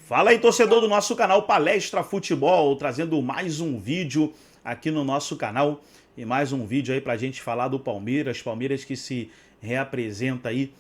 Fala aí, torcedor do nosso canal Palestra Futebol, trazendo mais um vídeo aqui no nosso canal e mais um vídeo aí pra gente falar do Palmeiras. Palmeiras que se reapresenta aí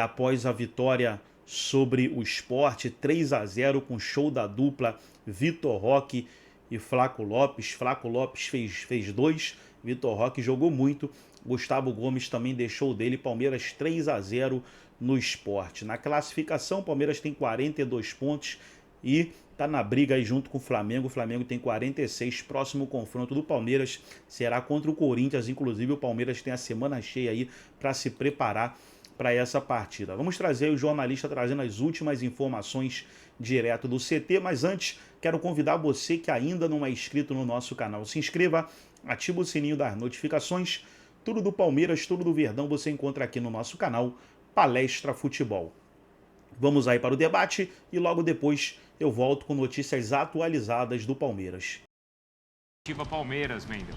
após a vitória sobre o Sport, 3-0 com show da dupla Vitor Roque e Flaco Lopes. Flaco Lopes fez dois, Vitor Roque jogou muito, Gustavo Gomes também deixou dele. Palmeiras 3-0 no Sport. Na classificação, o Palmeiras tem 42 pontos e tá na briga aí junto com o Flamengo. O Flamengo tem 46. Próximo confronto do Palmeiras será contra o Corinthians. Inclusive, o Palmeiras tem a semana cheia aí para se preparar para essa partida. Vamos trazer o jornalista trazendo as últimas informações direto do CT, mas antes quero convidar você que ainda não é inscrito no nosso canal. Se inscreva, ativa o sininho das notificações. Tudo do Palmeiras, tudo do Verdão você encontra aqui no nosso canal Palestra Futebol. Vamos aí para o debate e logo depois eu volto com notícias atualizadas do Palmeiras. Palmeiras, Mendel.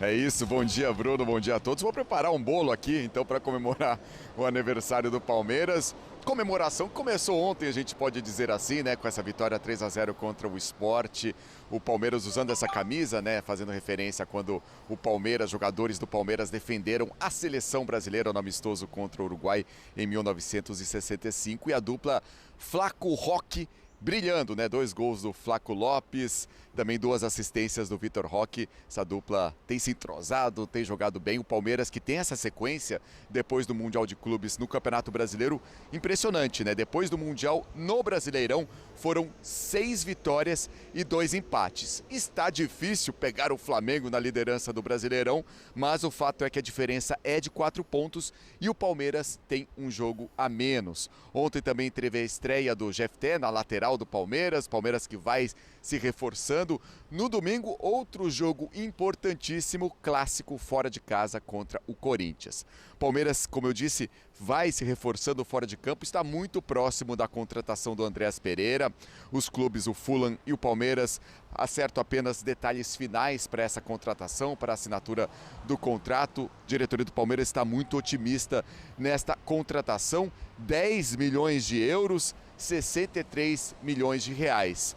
É isso, bom dia Bruno, bom dia a todos. Vou preparar um bolo aqui então para comemorar o aniversário do Palmeiras. Comemoração que começou ontem, a gente pode dizer assim, né, com essa vitória 3-0 contra o Sport. O Palmeiras usando essa camisa, né, fazendo referência a quando o Palmeiras, jogadores do Palmeiras defenderam a seleção brasileira no amistoso contra o Uruguai em 1965 e a dupla Flaco Roque brilhando, né? 2 gols do Flaco Lopes, também 2 assistências do Vitor Roque. Essa dupla tem se entrosado, tem jogado bem. O Palmeiras que tem essa sequência depois do Mundial de Clubes no Campeonato Brasileiro, impressionante, né? Depois do Mundial no Brasileirão foram 6 vitórias e 2 empates. Está difícil pegar o Flamengo na liderança do Brasileirão, mas o fato é que a diferença é de 4 pontos e o Palmeiras tem um jogo a menos. Ontem também teve a estreia do Jefté na lateral do Palmeiras que vai se reforçando. No domingo, outro jogo importantíssimo, clássico fora de casa contra o Corinthians. Palmeiras, como eu disse, vai se reforçando fora de campo, está muito próximo da contratação do Andréas Pereira. Os clubes, o Fulham e o Palmeiras, acertam apenas detalhes finais para essa contratação, para a assinatura do contrato. A diretoria do Palmeiras está muito otimista nesta contratação. 10 milhões de euros, 63 milhões de reais.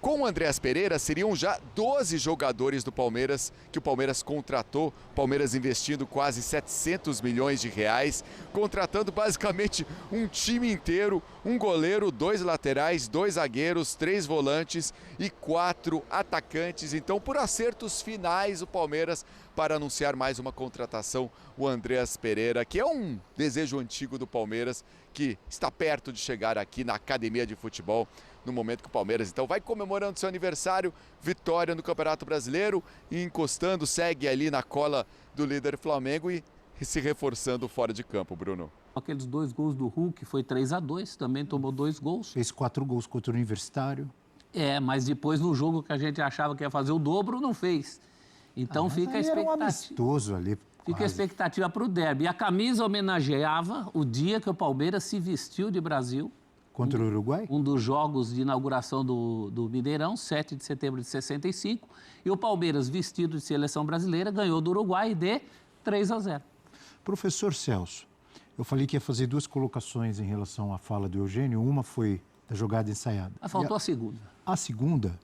Com o Andréas Pereira, seriam já 12 jogadores do Palmeiras que o Palmeiras contratou, Palmeiras investindo quase 700 milhões de reais, contratando basicamente um time inteiro, um goleiro, 2 laterais, 2 zagueiros, 3 volantes e 4 atacantes. Então, por acertos finais, o Palmeiras para anunciar mais uma contratação, o Andréas Pereira, que é um desejo antigo do Palmeiras, que está perto de chegar aqui na academia de futebol, no momento que o Palmeiras então vai comemorando seu aniversário, vitória no Campeonato Brasileiro e encostando, segue ali na cola do líder Flamengo e se reforçando fora de campo, Bruno. Aqueles 2 gols do Hulk foi 3-2, também tomou 2 gols. Fez 4 gols contra o Universitário. Mas depois no jogo que a gente achava que ia fazer o dobro, não fez. Então fica a expectativa. Era um amistoso ali. Fica a expectativa para o derby. E a camisa homenageava o dia que o Palmeiras se vestiu de Brasil. Contra o Uruguai? Um dos jogos de inauguração do Mineirão, 7 de setembro de 65. E o Palmeiras, vestido de seleção brasileira, ganhou do Uruguai de 3-0. Professor Celso, eu falei que ia fazer 2 colocações em relação à fala do Eugênio. Uma foi da jogada ensaiada. Faltou a segunda. A segunda,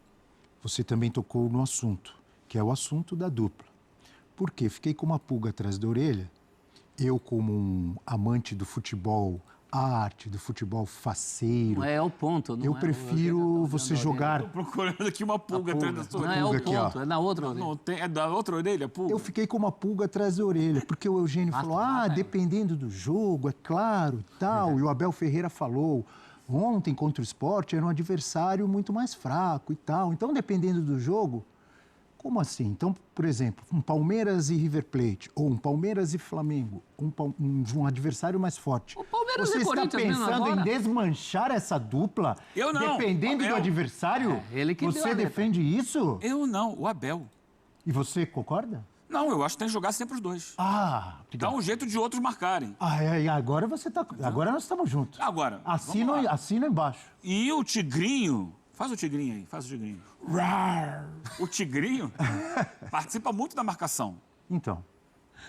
você também tocou no assunto, que é o assunto da dupla. Por quê? Fiquei com uma pulga atrás da orelha. Eu, como um amante do futebol arte, do futebol faceiro. Não é o ponto. Não eu prefiro você jogar... Estou procurando aqui uma pulga atrás da sua orelha. Não é o pulga ponto, aqui, é na outra orelha. Não, é da outra orelha, pulga? Eu fiquei com uma pulga atrás da orelha, porque o Eugênio falou, dependendo do jogo, é claro, tal. E o Abel Ferreira falou, ontem contra o Sport era um adversário muito mais fraco e tal. Então, dependendo do jogo... Como assim? Então, por exemplo, um Palmeiras e River Plate, ou um Palmeiras e Flamengo, um adversário mais forte. O Palmeiras Você e está Corinthians pensando mesmo em agora? desmanchar essa dupla? Eu não. Dependendo do adversário? Ele que deu você a letra. defende isso? Eu não, o Abel. E você concorda? Não, eu acho que tem que jogar sempre os dois. Ah, Dá um jeito de outros marcarem. agora você tá. Agora nós estamos juntos. Agora, Assina embaixo. E o Tigrinho... Faz o Tigrinho aí, faz o Tigrinho. O Tigrinho participa muito da marcação. Então.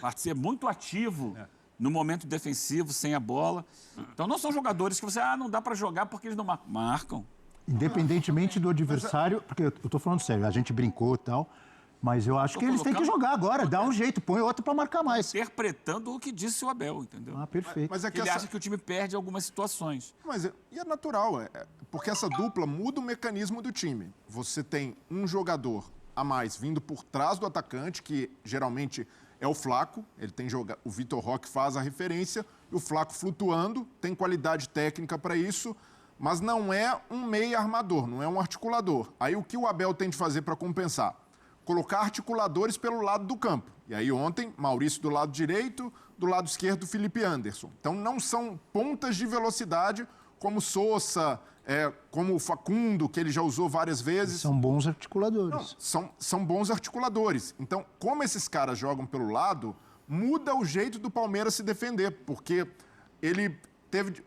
Participa muito ativo no momento defensivo, sem a bola. Então não são jogadores que você, não dá para jogar porque eles não marcam. Independentemente do adversário, porque eu tô falando sério, a gente brincou e tal, mas eu acho que eles têm que jogar agora, dá um jeito, põe outro para marcar mais. Interpretando o que disse o Abel, entendeu? Perfeito. Mas é que Ele acha que o time perde algumas situações. Mas e é natural, porque essa dupla muda o mecanismo do time. Você tem um jogador a mais vindo por trás do atacante, que geralmente é o Flaco, o Vitor Roque faz a referência, e o Flaco flutuando, tem qualidade técnica para isso, mas não é um meia armador, não é um articulador. Aí o que o Abel tem de fazer para compensar? Colocar articuladores pelo lado do campo. E aí ontem, Maurício do lado direito, do lado esquerdo, Felipe Anderson. Então não são pontas de velocidade como Sousa, como o Facundo, que ele já usou várias vezes. São bons articuladores. Não, são bons articuladores. Então, como esses caras jogam pelo lado, muda o jeito do Palmeiras se defender, porque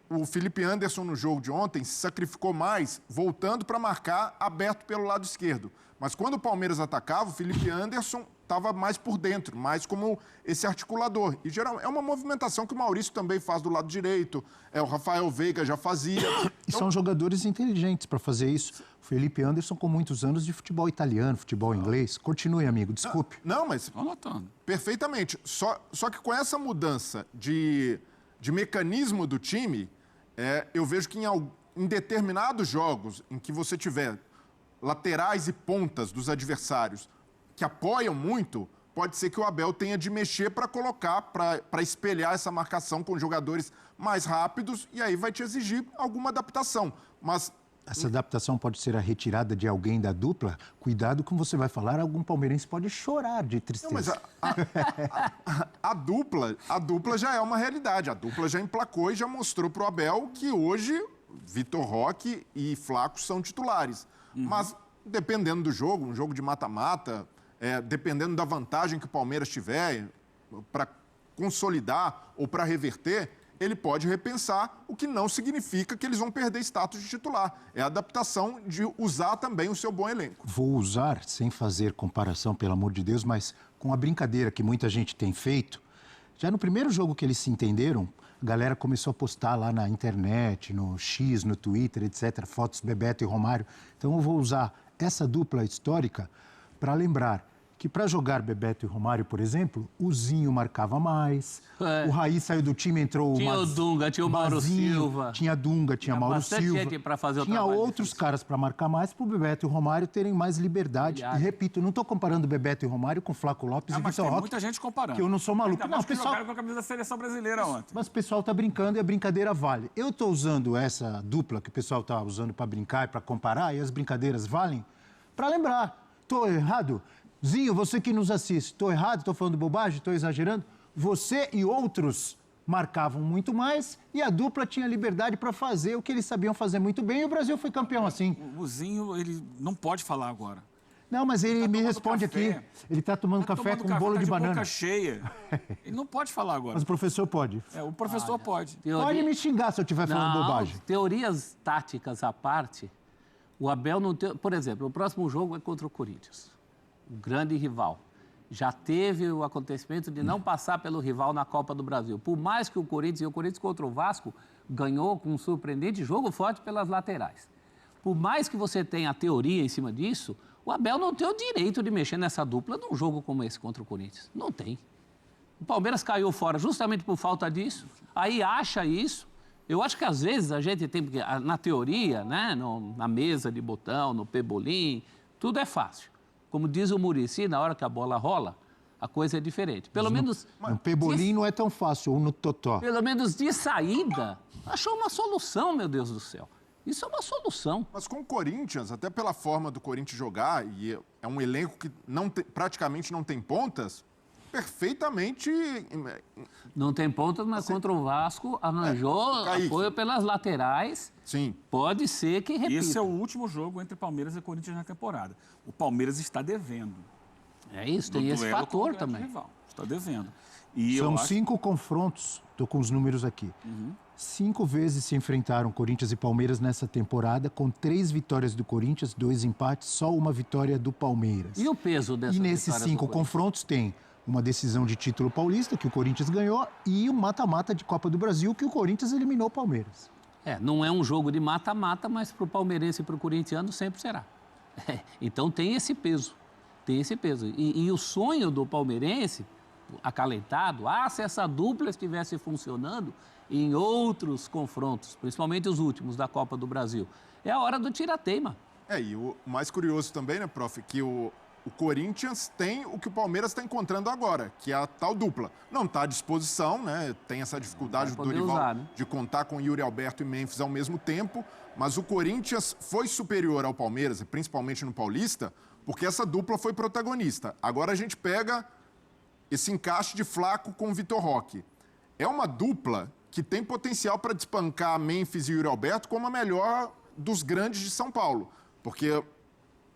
o Felipe Anderson no jogo de ontem se sacrificou mais voltando para marcar aberto pelo lado esquerdo. Mas quando o Palmeiras atacava, o Felipe Anderson estava mais por dentro, mais como esse articulador. E geral, é uma movimentação que o Maurício também faz do lado direito, o Rafael Veiga já fazia. E são jogadores inteligentes para fazer isso. O Felipe Anderson com muitos anos de futebol italiano, futebol inglês. Continue, amigo, desculpe. Não, mas Estou anotando. perfeitamente. Só que com essa mudança de mecanismo do time, eu vejo que em determinados jogos em que você tiver laterais e pontas dos adversários que apoiam muito, pode ser que o Abel tenha de mexer para colocar, para espelhar essa marcação com jogadores mais rápidos, e aí vai te exigir alguma adaptação. Mas essa adaptação pode ser a retirada de alguém da dupla. Cuidado com você vai falar, algum palmeirense pode chorar de tristeza. não, mas a dupla já é uma realidade. A dupla já emplacou e já mostrou para o Abel que hoje Vitor Roque e Flaco são titulares. Mas dependendo do jogo, um jogo de mata-mata, dependendo da vantagem que o Palmeiras tiver para consolidar ou para reverter, ele pode repensar, o que não significa que eles vão perder status de titular. É a adaptação de usar também o seu bom elenco. Vou usar, sem fazer comparação, pelo amor de Deus, mas com a brincadeira que muita gente tem feito. Já no primeiro jogo que eles se entenderam, a galera começou a postar lá na internet, no X, no Twitter, etc., fotos Bebeto e Romário. Então eu vou usar essa dupla histórica para lembrar que para jogar Bebeto e Romário, por exemplo, o Zinho marcava mais, o Raí saiu do time, entrou tinha o Dunga, tinha o Mauro Silva. Tinha Dunga, tinha Mauro Silva. Gente pra fazer o tinha outros caras para marcar mais, para o Bebeto e o Romário terem mais liberdade. E repito, não estou comparando Bebeto e Romário com Flaco Lopes e Mas Vitor tem Roque. muita gente comparando. Que eu não sou maluco. Não, pessoal jogaram com a camisa da seleção brasileira ontem. Mas o pessoal está brincando e a brincadeira vale. Eu estou usando essa dupla que o pessoal está usando para brincar e para comparar, e as brincadeiras valem, para lembrar. Estou errado? Zinho, você que nos assiste, estou errado? Estou falando bobagem? Estou exagerando? Você e outros marcavam muito mais e a dupla tinha liberdade para fazer o que eles sabiam fazer muito bem e o Brasil foi campeão assim. O Zinho, ele não pode falar agora. Não, mas ele me responde café. Aqui. Ele está tomando café com um bolo de banana. Boca cheia. Ele não pode falar agora. Mas o professor pode. O professor pode. Pode me xingar se eu estiver falando bobagem. Teorias táticas à parte, o Abel não tem... Por exemplo, o próximo jogo é contra o Corinthians, o grande rival. Já teve o acontecimento de não passar pelo rival na Copa do Brasil. Por mais que o Corinthians contra o Vasco ganhou com um surpreendente jogo forte pelas laterais. Por mais que você tenha a teoria em cima disso, o Abel não tem o direito de mexer nessa dupla num jogo como esse contra o Corinthians. Não tem. O Palmeiras caiu fora justamente por falta disso. Aí acha isso. Eu acho que às vezes a gente tem, porque na teoria, né, na mesa de botão, no pebolim, tudo é fácil. Como diz o Muricy, na hora que a bola rola, a coisa é diferente. Pelo menos... No pebolim não é tão fácil, ou no totó. Pelo menos de saída, achou uma solução, meu Deus do céu. Isso é uma solução. Mas com o Corinthians, até pela forma do Corinthians jogar, e é um elenco que praticamente não tem pontas, perfeitamente... Não tem pontas, mas contra o Vasco arranjou apoio pelas laterais. Sim. Pode ser que repita. Esse é o último jogo entre Palmeiras e Corinthians na temporada. O Palmeiras está devendo. É isso, tem esse fator também. Rival. Está devendo. E São 5 confrontos, estou com os números aqui. 5 vezes se enfrentaram Corinthians e Palmeiras nessa temporada, com 3 vitórias do Corinthians, 2 empates, só uma vitória do Palmeiras. E o peso dessa E nesses 5 confrontos tem uma decisão de título paulista, que o Corinthians ganhou, e um mata-mata de Copa do Brasil, que o Corinthians eliminou o Palmeiras. Não é um jogo de mata-mata, mas para o palmeirense e para o corintiano sempre será. Então tem esse peso, E o sonho do palmeirense, acalentado, se essa dupla estivesse funcionando em outros confrontos, principalmente os últimos da Copa do Brasil, é a hora do tira-teima. E o mais curioso também, né, prof, que o Corinthians tem o que o Palmeiras está encontrando agora, que é a tal dupla. Não está à disposição, né? Tem essa dificuldade do Dorival de contar com Yuri Alberto e Memphis ao mesmo tempo, mas o Corinthians foi superior ao Palmeiras, principalmente no Paulista, porque essa dupla foi protagonista. Agora a gente pega esse encaixe de Flaco com o Vitor Roque. É uma dupla que tem potencial para despancar Memphis e Yuri Alberto como a melhor dos grandes de São Paulo. Porque,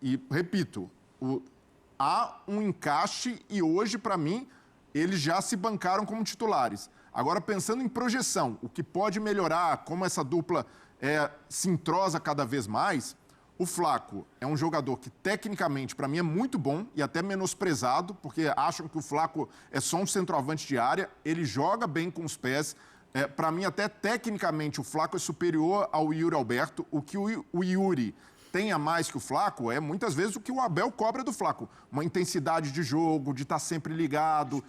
e repito, há um encaixe e hoje, para mim, eles já se bancaram como titulares. Agora, pensando em projeção, o que pode melhorar, como essa dupla se entrosa cada vez mais, o Flaco é um jogador que, tecnicamente, para mim, é muito bom e até menosprezado, porque acham que o Flaco é só um centroavante de área. Ele joga bem com os pés. Para mim, até tecnicamente, o Flaco é superior ao Yuri Alberto. O que o Yuri tem a mais que o Flaco é, muitas vezes, o que o Abel cobra do Flaco. Uma intensidade de jogo, de estar sempre ligado,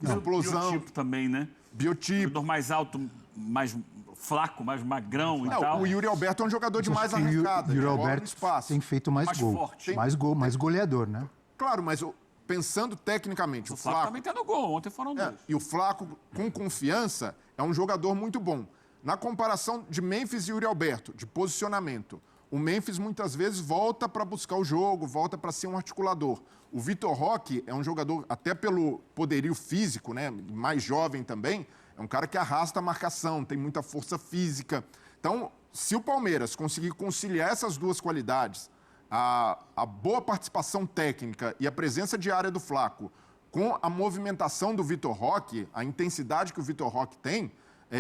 explosão. Biotipo também, né? Biotipo. Jogador mais alto, mais flaco, mais magrão e tal. O Yuri Alberto é um jogador de mais arrancada. O Yuri Alberto tem feito mais gol. Forte. Mais goleador, né? Claro, mas pensando tecnicamente, o Flaco também tem no gol, ontem foram dois. E o Flaco, com confiança, é um jogador muito bom. Na comparação de Memphis e Yuri Alberto, de posicionamento, o Memphis muitas vezes volta para buscar o jogo, volta para ser um articulador. O Vitor Roque é um jogador, até pelo poderio físico, né, mais jovem também, é um cara que arrasta a marcação, tem muita força física. Então, se o Palmeiras conseguir conciliar essas duas qualidades, a boa participação técnica e a presença diária do Flaco, com a movimentação do Vitor Roque, a intensidade que o Vitor Roque tem,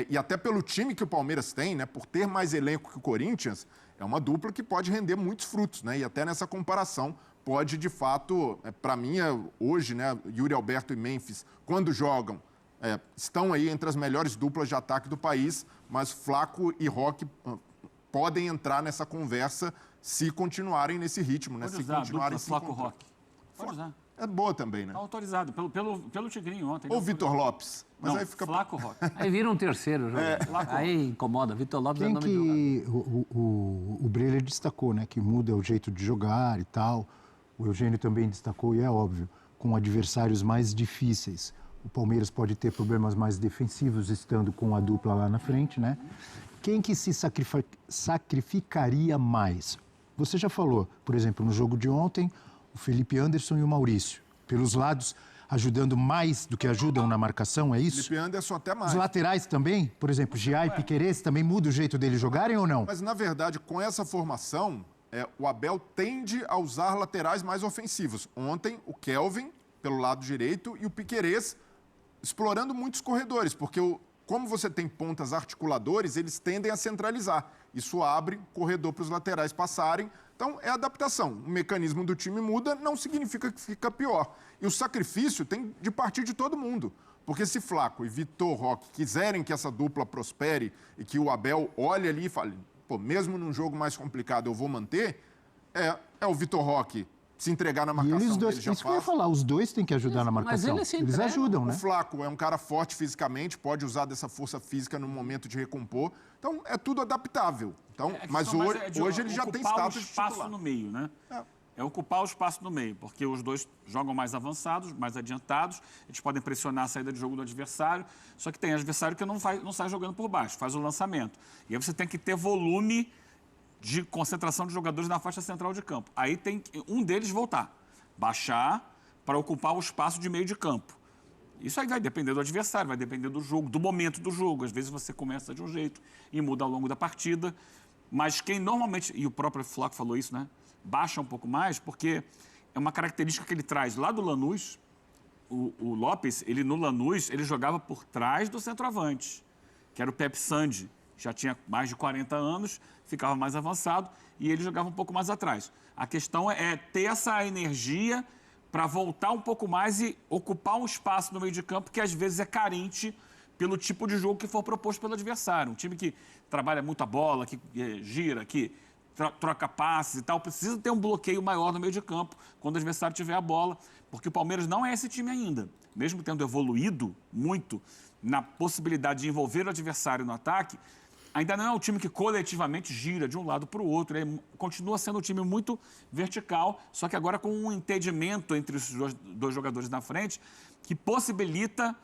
e até pelo time que o Palmeiras tem, né, por ter mais elenco que o Corinthians, é uma dupla que pode render muitos frutos, né? E até nessa comparação pode, de fato, para mim, hoje, né, Yuri Alberto e Memphis, quando jogam, estão aí entre as melhores duplas de ataque do país, mas Flaco e Roque podem entrar nessa conversa se continuarem nesse ritmo, né? Pode se usar continuarem a dupla Flaco-Roque. Pode usar. É boa também, né? Está autorizado, pelo Tigrinho ontem. Ou Vitor Lopes. Mas não, aí fica... Flaco-Roque. Aí vira um terceiro jogo. Aí incomoda. Vitor Lopes é nome de jogador. O Breler destacou, né? Que muda o jeito de jogar e tal. O Eugênio também destacou, e é óbvio, com adversários mais difíceis. O Palmeiras pode ter problemas mais defensivos estando com a dupla lá na frente, né? Quem que se sacrificaria mais? Você já falou, por exemplo, no jogo de ontem, o Felipe Anderson e o Maurício. Pelos lados, ajudando mais do que ajudam na marcação, é isso? Felipe Anderson até mais. Os laterais também? Por exemplo, Giai e Piquerez também muda o jeito deles jogarem ou não? Mas, na verdade, com essa formação, o Abel tende a usar laterais mais ofensivos. Ontem, o Kelvin, pelo lado direito, e o Piquerez explorando muitos corredores, porque como você tem pontas articuladores, eles tendem a centralizar. Isso abre corredor para os laterais passarem. Então, é adaptação. O mecanismo do time muda, não significa que fica pior. E o sacrifício tem de partir de todo mundo. Porque se Flaco e Vitor Roque quiserem que essa dupla prospere e que o Abel olhe ali e fale, pô, mesmo num jogo mais complicado eu vou manter, é o Vitor Roque se entregar na marcação. E eles dois, já isso que eu ia falar, os dois têm que ajudar na marcação. Mas eles ajudam, né? O Flaco é um cara forte fisicamente, pode usar dessa força física no momento de recompor. Então, é tudo adaptável. Então, mas hoje ele já tem status de titular. Ocupar o espaço no meio, né? É ocupar o espaço no meio, porque os dois jogam mais avançados, mais adiantados, eles podem pressionar a saída de jogo do adversário, só que tem adversário que não sai jogando por baixo, faz o lançamento. E aí você tem que ter volume de concentração de jogadores na faixa central de campo. Aí tem um deles voltar, baixar para ocupar o espaço de meio de campo. Isso aí vai depender do adversário, vai depender do jogo, do momento do jogo. Às vezes você começa de um jeito e muda ao longo da partida. Mas quem normalmente, e o próprio Flaco falou isso, né? Baixa um pouco mais, porque é uma característica que ele traz lá do Lanús. O Lopes, no Lanús, ele jogava por trás do centroavante, que era o Pepe Sandi. Já tinha mais de 40 anos, ficava mais avançado e ele jogava um pouco mais atrás. A questão é ter essa energia para voltar um pouco mais e ocupar um espaço no meio de campo que às vezes é carente pelo tipo de jogo que for proposto pelo adversário. Um time que trabalha muito a bola, que gira, que troca passes e tal, precisa ter um bloqueio maior no meio de campo quando o adversário tiver a bola, porque o Palmeiras não é esse time ainda. Mesmo tendo evoluído muito na possibilidade de envolver o adversário no ataque, ainda não é um time que coletivamente gira de um lado para o outro. Ele continua sendo um time muito vertical, só que agora com um entendimento entre os dois jogadores na frente que possibilita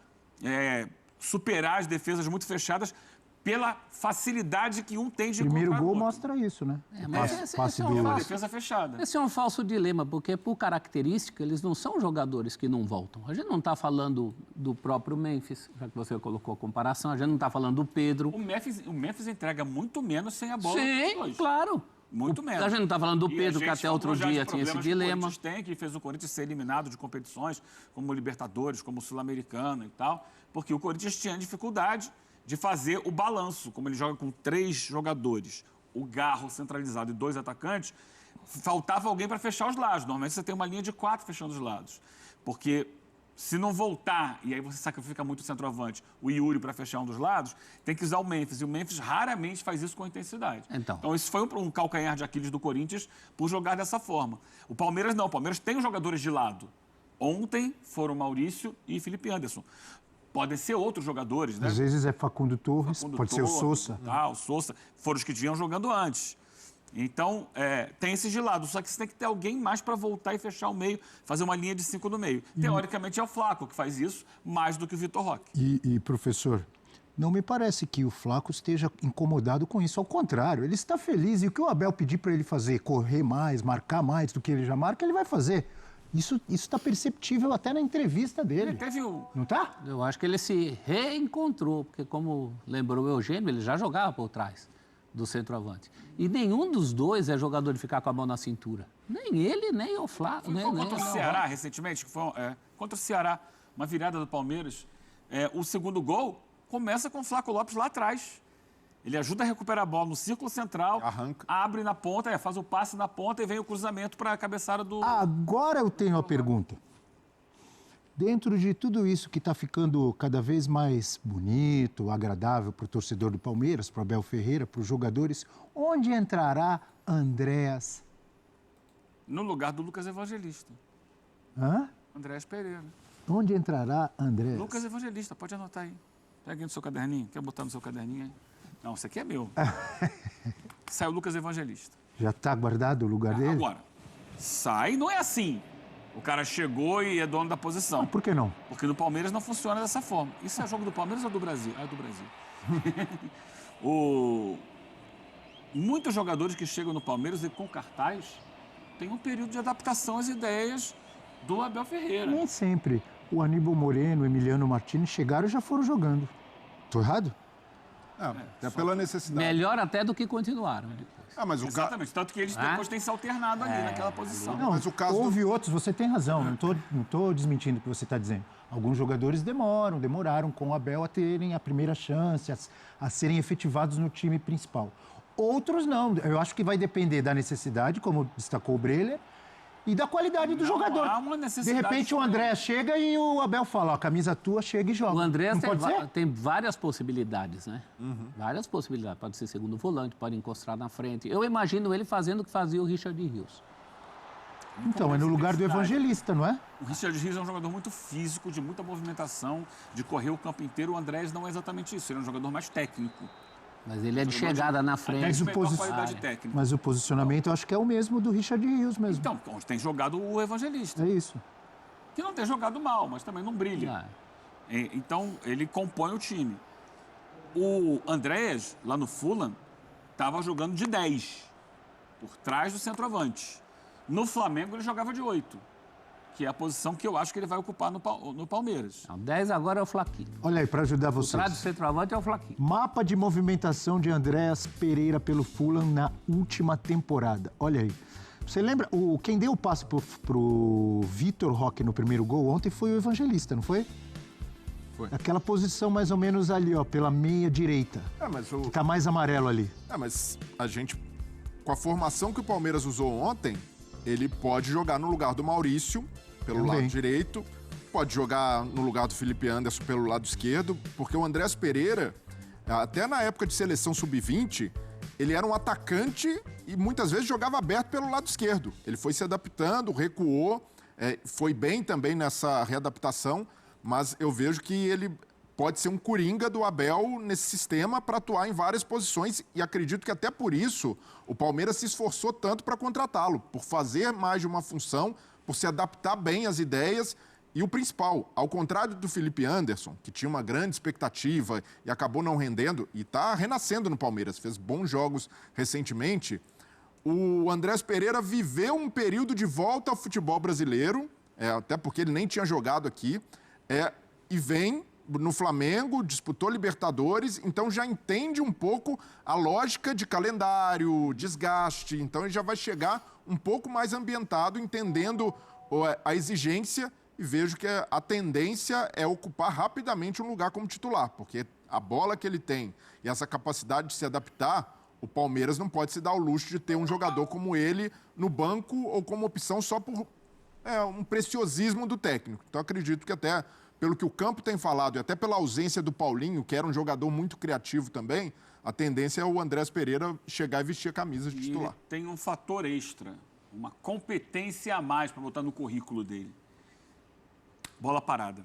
superar as defesas muito fechadas pela facilidade que um tem de encontrar Primeiro gol o outro. mostra isso, né? Mas Passe é do... Uma defesa fechada. Esse é um falso dilema, porque por característica eles não são jogadores que não voltam. A gente não está falando do próprio Memphis, já que você colocou a comparação, a gente não está falando do Pedro. O Memphis entrega muito menos sem a bola. Sim, claro. Muito menos. A gente não está falando do E Pedro, a que gente até outro falou já de dia tinha esse problemas que dilema. O Corinthians tem, que fez o Corinthians ser eliminado de competições, como o Libertadores, como o Sul-Americano e tal, porque o Corinthians tinha dificuldade de fazer o balanço, como ele joga com 3 jogadores, o Garro centralizado e 2 atacantes, faltava alguém para fechar os lados. Normalmente você tem uma linha de 4 fechando os lados, porque se não voltar, e aí você sacrifica muito o centroavante, o Yuri para fechar um dos lados, tem que usar o Memphis, e o Memphis raramente faz isso com intensidade. Então isso foi um calcanhar de Aquiles do Corinthians por jogar dessa forma. O Palmeiras não, o Palmeiras tem os jogadores de lado. Ontem foram Maurício e Felipe Anderson. Podem ser outros jogadores, né? Às vezes é Facundo Torres, pode ser o Sousa. O Sousa. Foram os que vinham jogando antes. Então, tem esses de lado. Só que você tem que ter alguém mais para voltar e fechar o meio, fazer uma linha de 5 no meio. Teoricamente é o Flaco que faz isso, mais do que o Vitor Roque. E, professor, não me parece que o Flaco esteja incomodado com isso. Ao contrário, ele está feliz. E o que o Abel pedir para ele fazer, correr mais, marcar mais do que ele já marca, ele vai fazer. Isso está perceptível até na entrevista dele. Ele teve o... Não tá? Eu acho que ele se reencontrou, porque como lembrou o Eugênio, ele já jogava por trás do centroavante. E nenhum dos dois é jogador de ficar com a mão na cintura. Nem ele, nem o Flávio. Foi contra o Ceará, recentemente, que foi contra o Ceará, uma virada do Palmeiras. O segundo gol começa com o Flaco Lopes lá atrás. Ele ajuda a recuperar a bola no círculo central, arranca, abre na ponta, faz o passe na ponta e vem o cruzamento para a cabeçada do... Agora eu tenho a pergunta. Dentro de tudo isso que está ficando cada vez mais bonito, agradável para o torcedor do Palmeiras, para o Abel Ferreira, para os jogadores, onde entrará Andréas? No lugar do Lucas Evangelista. Hã? Andréas Pereira. Onde entrará Andréas? Lucas Evangelista, pode anotar aí. Pega aí no seu caderninho. Quer botar no seu caderninho aí? Não, esse aqui é meu. Sai o Lucas Evangelista. Já está guardado o lugar dele? Agora, sai, não é assim. O cara chegou e é dono da posição. Por que não? Porque no Palmeiras não funciona dessa forma. Isso é jogo do Palmeiras ou do Brasil? É do Brasil. Muitos jogadores que chegam no Palmeiras e com cartaz têm um período de adaptação às ideias do Abel Ferreira. Nem sempre. O Aníbal Moreno, o Emiliano Martins chegaram e já foram jogando. Estou errado? É pela necessidade. Melhor até do que continuaram depois. Mas Exatamente, tanto que eles depois têm se alternado ali naquela posição. Não, mas o caso houve outros, você tem razão, não tô desmentindo o que você está dizendo. Alguns jogadores demoraram com o Abel a terem a primeira chance, a serem efetivados no time principal. Outros não, eu acho que vai depender da necessidade, como destacou o Breler, e da qualidade do jogador. Há uma De necessidade repente o André chega e o Abel fala, a camisa tua chega e joga. O André não pode ser? tem várias possibilidades, né? Várias possibilidades. Pode ser segundo volante, pode encostar na frente. Eu imagino ele fazendo o que fazia o Richard Rios. Então, é no lugar do Evangelista, não é? O Richard Rios é um jogador muito físico, de muita movimentação, de correr o campo inteiro. O Andrés não é exatamente isso, ele é um jogador mais técnico. Mas ele é de chegada na frente. Mas o posicionamento eu acho que é o mesmo do Richard Rios mesmo. Então, onde tem jogado o Evangelista. É isso. Que não tem jogado mal, mas também não brilha. Então, ele compõe o time. O Andréas, lá no Fulham, estava jogando de 10, por trás do centroavante. No Flamengo, ele jogava de 8, que é a posição que eu acho que ele vai ocupar no Palmeiras. Não, 10 agora é o Flaquinho. Olha aí, para ajudar O vocês. trás do centroavante é o Flaquinho. Mapa de movimentação de Andréas Pereira pelo Fulham na última temporada. Olha aí. Você lembra, quem deu o passe pro Vitor Roque no primeiro gol ontem foi o Evangelista, não foi? Foi. Aquela posição mais ou menos ali, ó, pela meia direita. Que tá mais amarelo ali. Mas a gente, com a formação que o Palmeiras usou ontem, ele pode jogar no lugar do Maurício pelo lado direito, pode jogar no lugar do Felipe Anderson pelo lado esquerdo, porque o Andrés Pereira, até na época de seleção sub-20, ele era um atacante e muitas vezes jogava aberto pelo lado esquerdo. Ele foi se adaptando, recuou, foi bem também nessa readaptação, mas eu vejo que ele pode ser um coringa do Abel nesse sistema para atuar em várias posições e acredito que até por isso o Palmeiras se esforçou tanto para contratá-lo, por fazer mais de uma função, por se adaptar bem às ideias. E o principal, ao contrário do Felipe Anderson, que tinha uma grande expectativa e acabou não rendendo, e está renascendo no Palmeiras, fez bons jogos recentemente, o Andrés Pereira viveu um período de volta ao futebol brasileiro, até porque ele nem tinha jogado aqui, e vem no Flamengo, disputou Libertadores, então já entende um pouco a lógica de calendário, desgaste, então ele já vai chegar um pouco mais ambientado, entendendo a exigência. E vejo que a tendência é ocupar rapidamente um lugar como titular, porque a bola que ele tem e essa capacidade de se adaptar, o Palmeiras não pode se dar o luxo de ter um jogador como ele no banco ou como opção só por um preciosismo do técnico. Então acredito que até pelo que o campo tem falado e até pela ausência do Paulinho, que era um jogador muito criativo também, a tendência é o Andrés Pereira chegar e vestir a camisa de titular. Ele tem um fator extra, uma competência a mais para botar no currículo dele. Bola parada.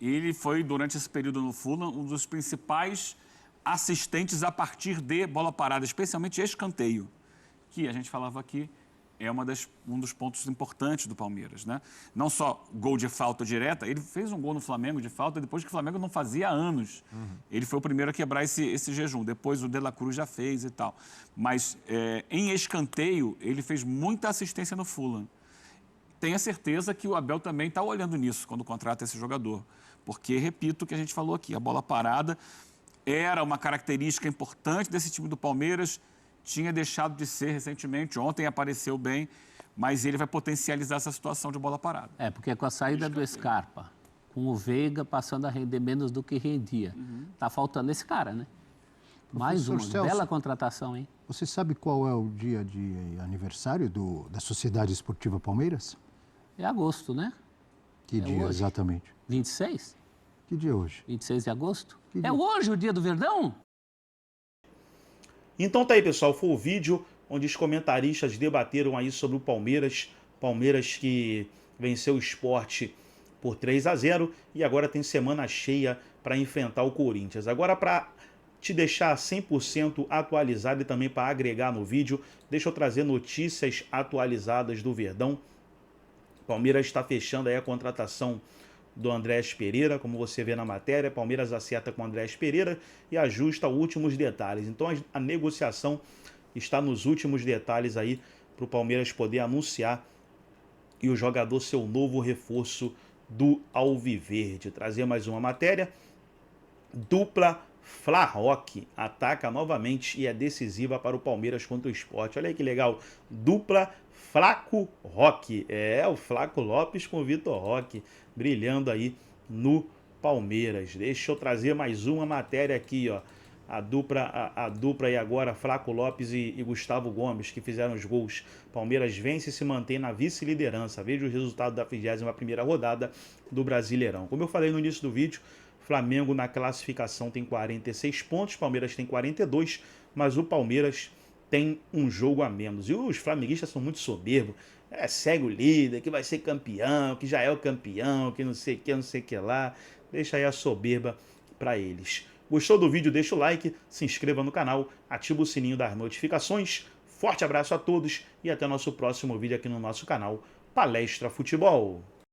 Ele foi, durante esse período no Fulham, um dos principais assistentes a partir de bola parada, especialmente escanteio, que a gente falava aqui, é um dos pontos importantes do Palmeiras, né? Não só gol de falta direta, ele fez um gol no Flamengo de falta depois que o Flamengo não fazia há anos. Ele foi o primeiro a quebrar esse jejum, depois o De La Cruz já fez e tal. Mas em escanteio, ele fez muita assistência no Fulham. Tenha certeza que o Abel também está olhando nisso quando contrata esse jogador. Porque, repito o que a gente falou aqui, a bola parada era uma característica importante desse time do Palmeiras, tinha deixado de ser recentemente, ontem apareceu bem, mas ele vai potencializar essa situação de bola parada. Porque com a saída do Scarpa, com o Veiga passando a render menos do que rendia, tá faltando esse cara, né? Mais uma bela contratação, hein? Você sabe qual é o dia de aniversário da Sociedade Esportiva Palmeiras? É agosto, né? Que dia hoje. Exatamente? 26? Que dia é hoje? 26 de agosto? Que dia? É hoje o dia do Verdão? Então tá aí, pessoal, foi o vídeo onde os comentaristas debateram aí sobre o Palmeiras que venceu o Sport por 3-0 e agora tem semana cheia para enfrentar o Corinthians. Agora, para te deixar 100% atualizado e também para agregar no vídeo, deixa eu trazer notícias atualizadas do Verdão. Palmeiras está fechando aí a contratação do Andrés Pereira, como você vê na matéria. Palmeiras acerta com o Andrés Pereira e ajusta últimos detalhes. Então a negociação está nos últimos detalhes aí para o Palmeiras poder anunciar e o jogador ser o novo reforço do Alviverde. Trazer mais uma matéria. Dupla Fla-Rock ataca novamente e é decisiva para o Palmeiras contra o Sport. Olha aí que legal. Dupla Flaco Roque. O Flaco Lopes com o Vitor Roque brilhando aí no Palmeiras. Deixa eu trazer mais uma matéria aqui, ó. A dupla aí agora, Flaco Lopes e Gustavo Gomes, que fizeram os gols. Palmeiras vence e se mantém na vice-liderança. Veja o resultado da 21ª rodada do Brasileirão. Como eu falei no início do vídeo, Flamengo na classificação tem 46 pontos, Palmeiras tem 42, mas o Palmeiras tem um jogo a menos. E os flamenguistas são muito soberbos. Segue o líder, que vai ser campeão, que já é o campeão, que não sei o que lá. Deixa aí a soberba para eles. Gostou do vídeo? Deixa o like, se inscreva no canal, ativa o sininho das notificações. Forte abraço a todos e até o nosso próximo vídeo aqui no nosso canal Palestra Futebol.